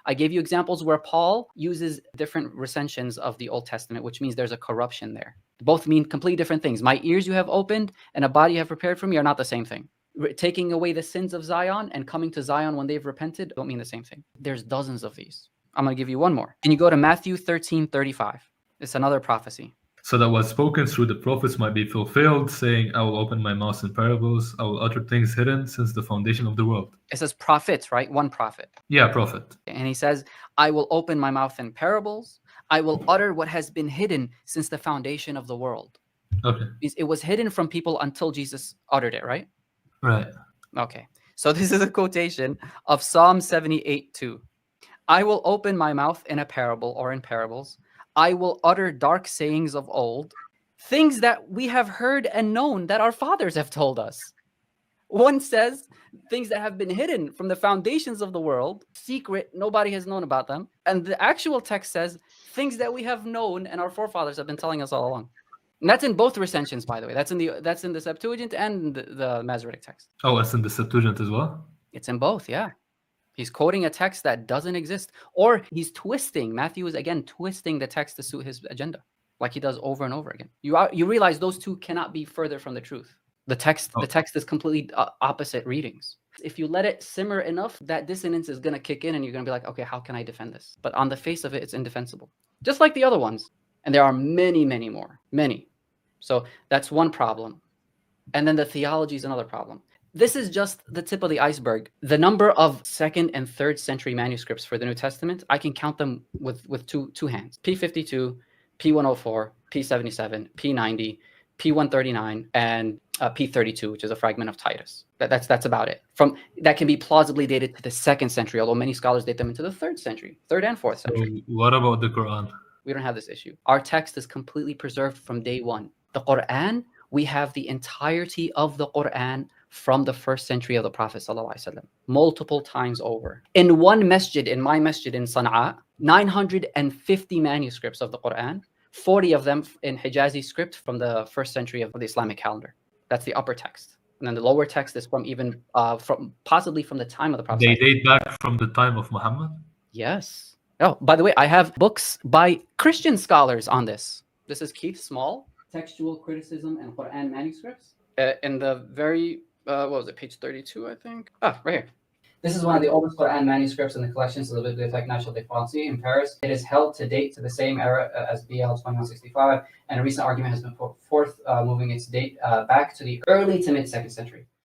I gave you examples where Paul uses different recensions of the Old Testament, which means there's a corruption there. Both mean completely different things. My ears you have opened and a body you have prepared for me are not the same thing. Taking away the sins of Zion and coming to Zion when they've repented don't mean the same thing. There's dozens of these. I'm going to give you one more. Can you go to Matthew 13:35? It's another prophecy. So that what spoken through the prophets might be fulfilled, saying, I will open my mouth in parables, I will utter things hidden since the foundation of the world. It says prophets, right? One prophet. Yeah, prophet. And he says, I will open my mouth in parables. I will utter what has been hidden since the foundation of the world. Okay. It was hidden from people until Jesus uttered it, right? Right. Okay. So this is a quotation of Psalm 78:2. I will open my mouth in a parable or in parables. I will utter dark sayings of old, things that we have heard and known that our fathers have told us. One says things that have been hidden from the foundations of the world, secret, nobody has known about them. And the actual text says things that we have known and our forefathers have been telling us all along. And that's in both recensions, by the way. That's in the Septuagint and the Masoretic text. Oh, it's in the Septuagint as well? It's in both, yeah. He's quoting a text that doesn't exist, or he's twisting. Matthew is again twisting the text to suit his agenda, like he does over and over again. You realize those two cannot be further from the truth. The text is completely opposite readings. If you let it simmer enough, that dissonance is going to kick in and you're going to be like, okay, how can I defend this? But on the face of it, it's indefensible. Just like the other ones. And there are many, many more. Many. So that's one problem. And then the theology is another problem. This is just the tip of the iceberg. The number of 2nd and 3rd century manuscripts for the New Testament, I can count them with two hands. P52, P104, P77, P90, P139, and P32, which is a fragment of Titus. That's about it. That can be plausibly dated to the 2nd century, although many scholars date them into the 3rd century, 3rd and 4th century. So what about the Quran? We don't have this issue. Our text is completely preserved from day one. The Quran, we have the entirety of the Quran from the 1st century of the Prophet ﷺ, multiple times over. In one masjid, in my masjid in Sana'a, 950 manuscripts of the Quran, 40 of them in Hijazi script from the 1st century of the Islamic calendar. That's the upper text. And then the lower text is from even, possibly from the time of the Prophet. They date back from the time of Muhammad? Yes. Oh, by the way, I have books by Christian scholars on this. This is Keith Small, Textual Criticism and Quran Manuscripts. In the very, what was it, page 32, I think? Ah, right here. This is one of the oldest Quran manuscripts in the collections of the Bibliothèque Nationale de France in Paris. It is held to date to the same era as BL 2165, and a recent argument has been put forth moving its date back to the early to mid 2nd century.